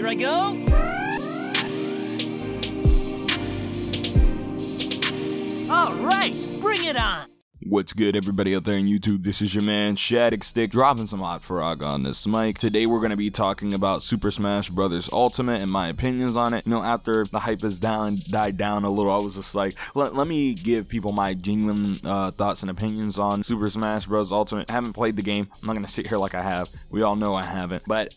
Here I go. All right, bring it on. What's good, everybody out there on YouTube? This is your man Stick dropping some hot frog on this mic. Today we're going to be talking about Super Smash Bros. Ultimate and my opinions on it. You know, after the hype has died down a little, I was just like, let me give people my genuine thoughts and opinions on Super Smash Bros. Ultimate. I haven't played the game. I'm not going to sit here like I have. We all know I haven't. But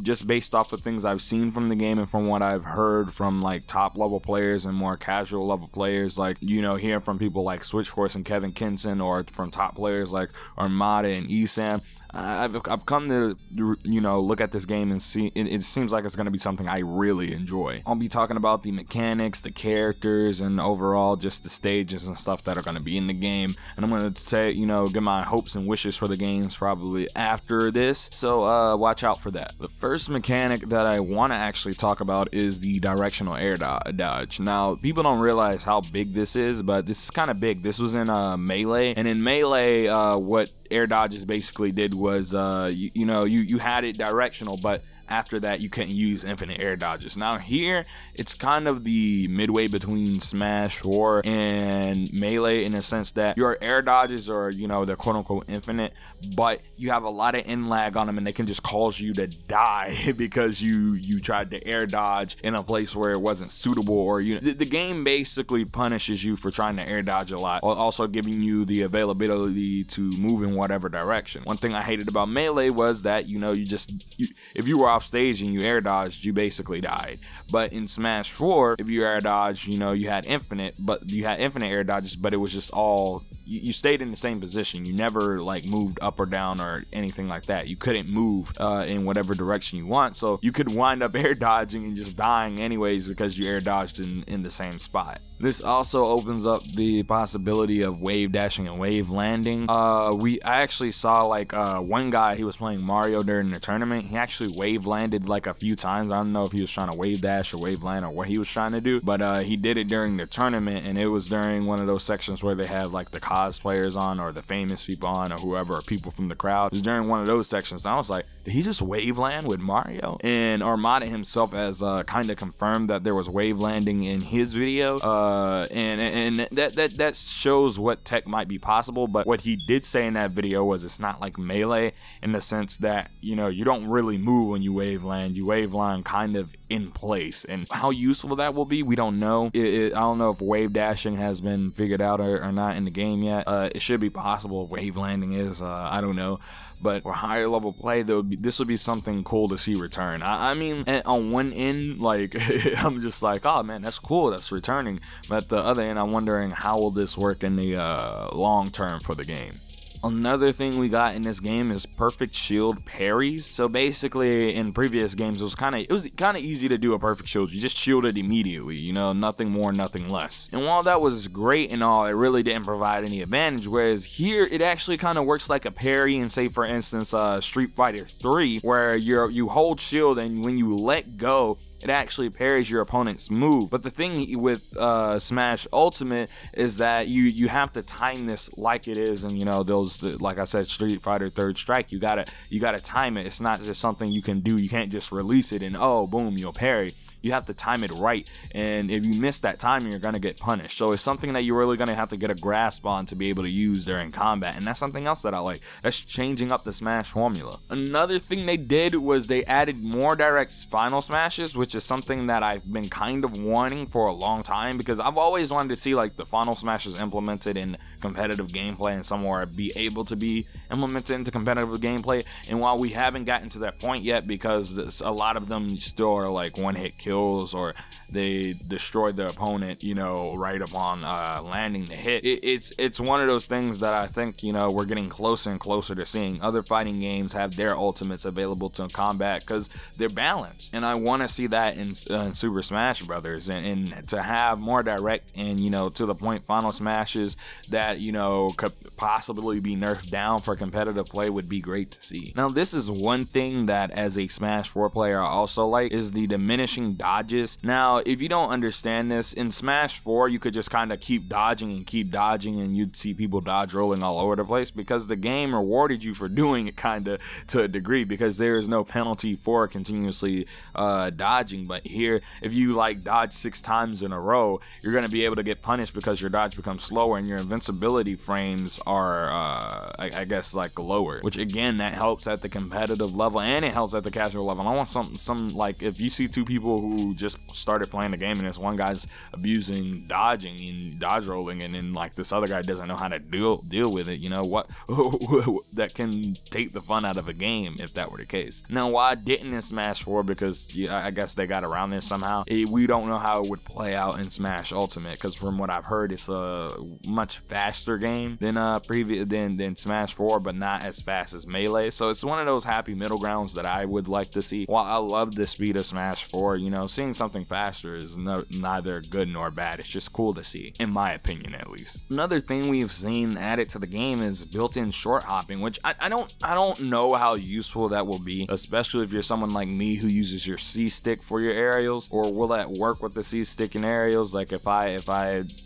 just based off of things I've seen from the game and from what I've heard from like top level players and more casual level players, like, you know, hearing from people like Switchforce and Kevin Kinson, or from top players like Armada and Esam, I've come to, you know, look at this game and see it seems like it's going to be something I really enjoy. I'll be talking about the mechanics, the characters, and overall just the stages and stuff that are going to be in the game. And I'm going to say, you know, get my hopes and wishes for the games probably after this, so watch out for that. The first mechanic that I want to actually talk about is the directional air dodge. Now, people don't realize how big this is, but this is kind of big. This was in Melee, and in Melee, what air dodges basically did was you had it directional, but after that you couldn't use infinite air dodges. Now here it's kind of the midway between Smash 4 and Melee, in a sense that your air dodges are, you know, they're quote-unquote infinite, but you have a lot of in lag on them, and they can just cause you to die because you tried to air dodge in a place where it wasn't suitable, or the game basically punishes you for trying to air dodge a lot, while also giving you the availability to move in whatever direction. One thing I hated about Melee was that, you know, if you were off stage and you air dodged, you basically died. But in Smash 4, if you air dodged, you know, you had infinite air dodges, but it was just all, you stayed in the same position. You never like moved up or down or anything like that. You couldn't move in whatever direction you want, so you could wind up air dodging and just dying anyways because you air dodged in the same spot. This also opens up the possibility of wave dashing and wave landing. I actually saw like one guy, he was playing Mario during the tournament. He actually wave landed like a few times. I don't know if he was trying to wave dash or wave land or what he was trying to do, but he did it during the tournament, and it was during one of those sections where they have like the cosplayers on, or the famous people on, or whoever, or people from the crowd. It was during one of those sections, and I was like, did he just wave land with Mario? And Armada himself has kind of confirmed that there was wave landing in his video, and that shows what tech might be possible. But what he did say in that video was it's not like Melee, in the sense that, you know, you don't really move when you wave land. You wave land kind of in place, and how useful that will be, we don't know. I don't know if wave dashing has been figured out or not in the game yet. It should be possible. Wave landing is, I don't know. But for higher level play, this would be something cool to see return. I mean, on one end, like, I'm just like, oh man, that's cool, that's returning. But at the other end, I'm wondering how will this work in the long term for the game. Another thing we got in this game is perfect shield parries. So basically, in previous games, it was kind of easy to do a perfect shield. You just shielded immediately, you know, nothing more, nothing less. And while that was great and all, it really didn't provide any advantage. Whereas here, it actually kind of works like a parry in, say, for instance, Street Fighter 3, where you hold shield, and when you let go, it actually parries your opponent's move. But the thing with Smash Ultimate is that you have to time this like it is, and you know, those, like I said, Street Fighter Third Strike, you gotta time it. It's not just something you can do. You can't just release it and oh boom, you'll parry. You have to time it right, and if you miss that timing, you're gonna get punished. So it's something that you're really gonna have to get a grasp on to be able to use during combat, and that's something else that I like. That's changing up the Smash formula. Another thing they did was they added more direct final smashes, which is something that I've been kind of wanting for a long time, because I've always wanted to see like the final smashes implemented in competitive gameplay and somewhere be able to be implemented into competitive gameplay. And while we haven't gotten to that point yet, because a lot of them still are like one-hit kills, or they destroy the opponent, you know, right upon landing the hit. It's one of those things that I think, you know, we're getting closer and closer to seeing. Other fighting games have their ultimates available to combat because they're balanced, and I want to see that in Super Smash Brothers, and to have more direct and, you know, to the point final smashes that, you know, could possibly be nerfed down for competitive play would be great to see. Now, this is one thing that as a Smash 4 player I also like, is the diminishing dodges. Now, if you don't understand this, in Smash 4, you could just kind of keep dodging and you'd see people dodge rolling all over the place because the game rewarded you for doing it kind of to a degree, because there is no penalty for continuously dodging. But here, if you like dodge 6 times in a row, you're going to be able to get punished because your dodge becomes slower and your invincibility frames are I guess like lower, which again, that helps at the competitive level and it helps at the casual level. I want some like, if you see 2 people who just started playing the game and this one guy's abusing dodging and dodge rolling, and then like this other guy doesn't know how to deal with it, you know what, that can take the fun out of a game if that were the case. Now, why I didn't in Smash 4, because I guess they got around this somehow. We don't know how it would play out in Smash Ultimate, because from what I've heard, it's a much faster game than than Smash 4, but not as fast as Melee. So it's one of those happy middle grounds that I would like to see. While I love the speed of Smash 4, you know, seeing something faster is neither good nor bad. It's just cool to see, in my opinion at least. Another thing we've seen added to the game is built-in short hopping, which I don't know how useful that will be, especially if you're someone like me who uses your C stick for your aerials. Or will that work with the C stick and aerials? Like if I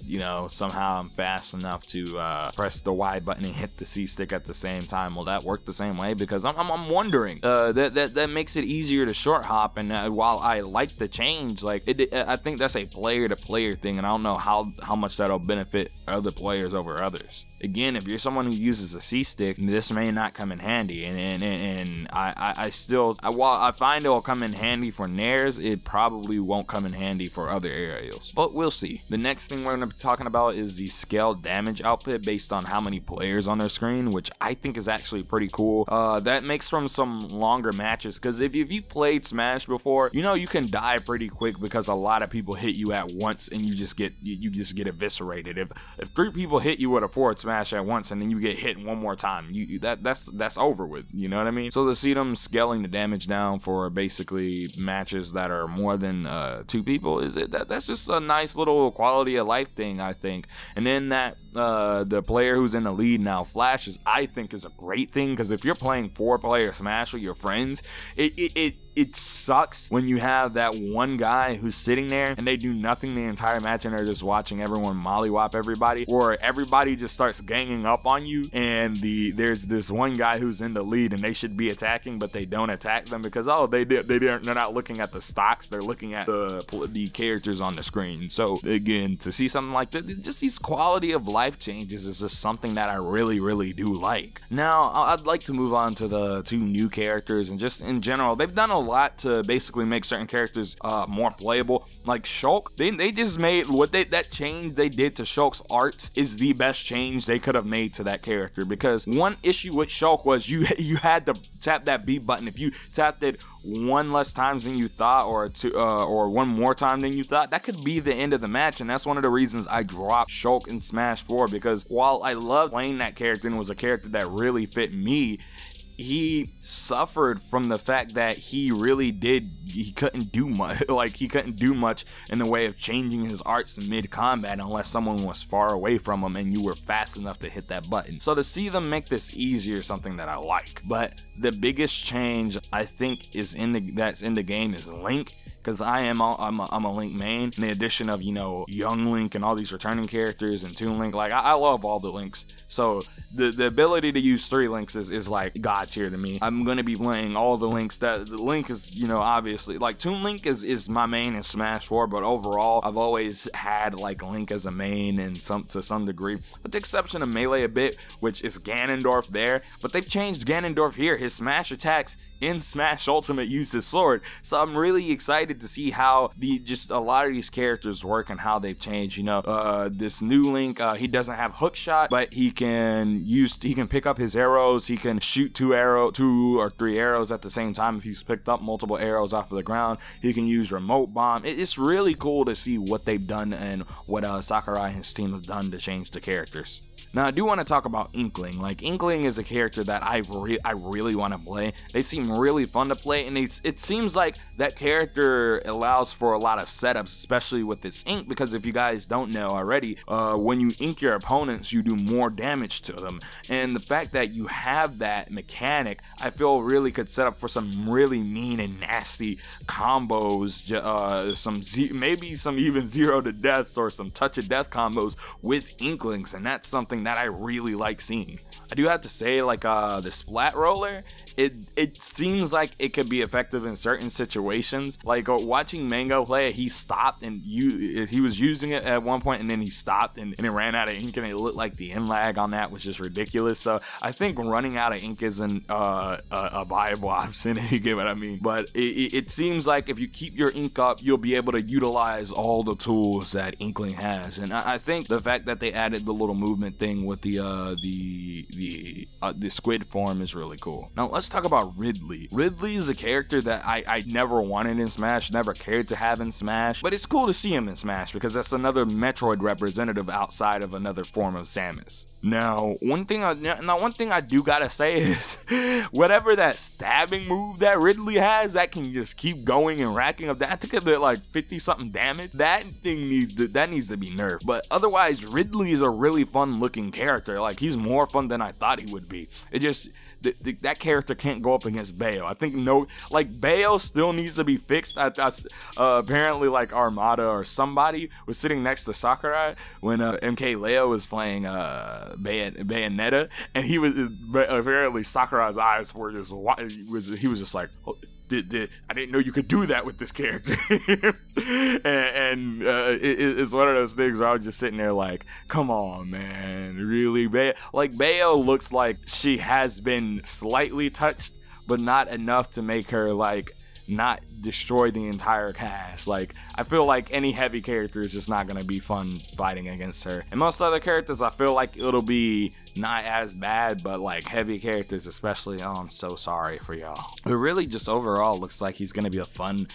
you know, somehow I'm fast enough to press the Y button and hit the C stick at the same time, will that work the same way? Because I'm wondering. That makes it easier to short hop, and while I like the change, like I think that's a player to player thing, and I don't know how much that'll benefit other players over others. Again, if you're someone who uses a C stick, this may not come in handy, and while I find it will come in handy for nairs, it probably won't come in handy for other aerials, but we'll see. The next thing we're going to be talking about is the scaled damage output based on how many players on their screen, which I think is actually pretty cool. That makes from some longer matches, because if you played Smash before, you know you can die pretty quick because a lot of people hit you at once and you just get eviscerated. If 3 people hit you with a forward smash at once and then you get hit one more time, that's over with, you know what I mean? So to see them scaling the damage down for basically matches that are more than 2 people, that's just a nice little quality of life thing, I think. And then that the player who's in the lead now flashes, I think is a great thing, because if you're playing 4-player Smash with your friends, it sucks when you have that one guy who's sitting there and they do nothing the entire match and they're just watching everyone mollywop everybody, or everybody just starts ganging up on you and there's this one guy who's in the lead and they should be attacking but they don't attack them because they're not looking at the stocks, they're looking at the characters on the screen. So again, to see something like that, just these quality of life changes is just something that I really do like. Now I'd like to move on to the 2 new characters, and just in general, they've done a lot to basically make certain characters more playable. Like Shulk, they just made that change they did to Shulk's arts is the best change they could have made to that character, because one issue with Shulk was you had to tap that B button. If you tapped it 1 less times than you thought, or 1 more time than you thought, that could be the end of the match. And that's one of the reasons I dropped Shulk in Smash 4, because while I loved playing that character and it was a character that really fit me, he suffered from the fact that he couldn't do much. Like, he couldn't do much in the way of changing his arts in mid-combat unless someone was far away from him and you were fast enough to hit that button. So to see them make this easier is something that I like. But the biggest change I think that's in the game is Link, because I'm a Link main. In the addition of, you know, Young Link and all these returning characters and Toon Link, like I love all the Links. So the ability to use 3 Links is like God tier to me. I'm gonna be playing all the Links. The Link is, you know, obviously like Toon Link is my main in Smash 4, but overall I've always had like Link as a main and to some degree, with the exception of Melee a bit, which is Ganondorf there. But they've changed Ganondorf here. His smash attacks in Smash Ultimate use his sword. So I'm really excited to see how just a lot of these characters work and how they've changed. You know, this new Link, he doesn't have hook shot, but he can pick up his arrows. He can shoot 2 or 3 arrows at the same time. If he's picked up multiple arrows off of the ground, he can use remote bomb. It's really cool to see what they've done and what Sakurai and his team have done to change the characters. Now, I do want to talk about Inkling. Like, Inkling is a character that I really want to play. They seem really fun to play, and it seems like that character allows for a lot of setups, especially with its ink, because if you guys don't know already, when you ink your opponents, you do more damage to them. And the fact that you have that mechanic, I feel really could set up for some really mean and nasty combos, maybe some even 0 to deaths or some touch of death combos with Inklings, and that's something that I really like seeing. I do have to say, like, the Splat Roller, it seems like it could be effective in certain situations. Like, watching Mango play, he stopped and he was using it at one point, and then he stopped and it ran out of ink, and it looked like the end lag on that was just ridiculous. So I think running out of ink isn't a viable option, if you get what I mean. But it seems like if you keep your ink up, you'll be able to utilize all the tools that Inkling has. And I think the fact that they added the little movement thing with the squid form is really cool. Now let's talk about Ridley. Ridley is a character that I never wanted in Smash, never cared to have in Smash, but it's cool to see him in Smash because that's another Metroid representative outside of another form of Samus. Now, one thing I do gotta say is, whatever that stabbing move that Ridley has, that can just keep going and racking up. That took it like 50 something damage. That thing needs to be nerfed. But otherwise, Ridley is a really fun looking character. Like, he's more fun than I thought he would be. It just, that character can't go up against Bayo. I think Bayo still needs to be fixed. Apparently, like, Armada or somebody was sitting next to Sakurai when MK Leo was playing Bayonetta, and he was apparently Sakurai's eyes were just he was just like, oh, I didn't know you could do that with this character. and it's one of those things where I was just sitting there like, come on, man, really? Bayo looks like she has been slightly touched, but not enough to make her, like, not destroy the entire cast. Like, I feel like any heavy character is just not gonna be fun fighting against her. And most other characters, I feel like it'll be not as bad, but like heavy characters especially, oh, I'm so sorry for y'all. But really, just overall looks like he's gonna be a fun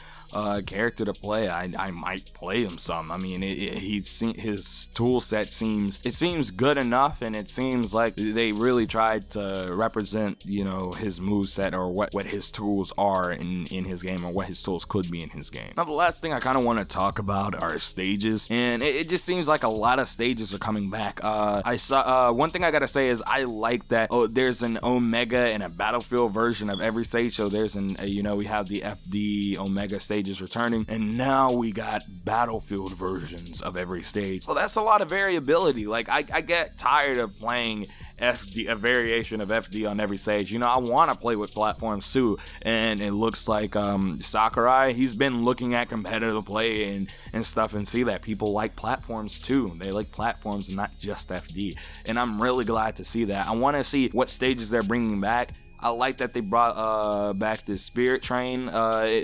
character to play. I might play him some. I mean, his tool set seems good enough, and it seems like they really tried to represent, you know, his moveset or what his tools are in his game, or what his tools could be in his game. Now, the last thing I kind of want to talk about are stages, and it just seems like a lot of stages are coming back. I saw one thing I gotta say is I like that there's an Omega and a Battlefield version of every stage. So there's we have the FD Omega stage is returning, and now we got Battlefield versions of every stage. So that's a lot of variability. Like, I get tired of playing FD, a variation of FD on every stage. You know, I want to play with platforms too, and it looks like Sakurai, he's been looking at competitive play and stuff, and see that people like platforms too. They like platforms and not just FD, and I'm really glad to see that. I want to see what stages they're bringing back. I like that they brought back the Spirit Train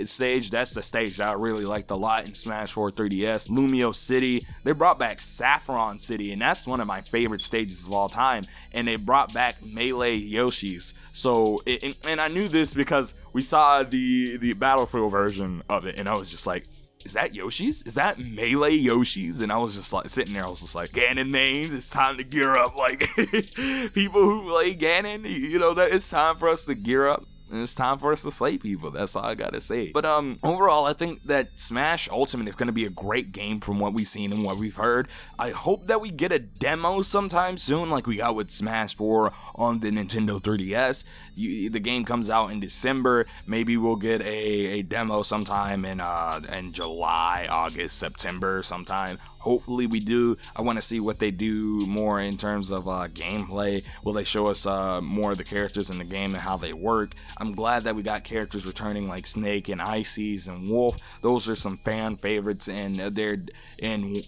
stage. That's the stage that I really liked a lot in Smash 4 3DS. Lumio City. They brought back Saffron City, and that's one of my favorite stages of all time. And they brought back Melee Yoshis. So, and I knew this because we saw the Battlefield version of it, and I was just like, is that Yoshi's? Is that Melee Yoshi's? And I was just like sitting there, I was just like, Ganon names, it's time to gear up. Like, people who play Ganon, you know, that it's time for us to gear up. And it's time for us to slay people. That's all I gotta say. But overall, I think that Smash Ultimate is gonna be a great game from what we've seen and what we've heard. I hope that we get a demo sometime soon, like we got with Smash 4 on the Nintendo 3DS. The game comes out in December. Maybe we'll get a demo sometime in July, August, September sometime. Hopefully we do. I want to see what they do more in terms of gameplay. Will they show us more of the characters in the game and how they work? I'm glad that we got characters returning like Snake and Ices and Wolf. Those are some fan favorites, and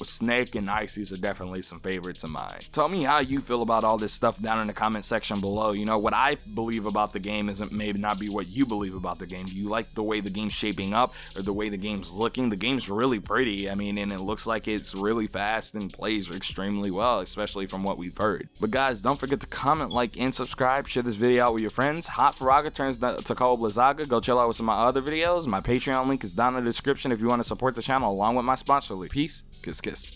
Snake and Ices are definitely some favorites of mine. Tell me how you feel about all this stuff down in the comment section below. You know, what I believe about the game isn't maybe not be what you believe about the game. Do you like the way the game's shaping up or the way the game's looking? The game's really pretty. I mean, and it looks like it's really fast and plays extremely well, especially from what we've heard. But guys, don't forget to comment, like, and subscribe. Share this video out with your friends. Hot Faraga turns to Cold Blazaga. Go chill out with some of my other videos. My Patreon link is down in the description if you want to support the channel along with my sponsor link. Peace. Kiss, kiss.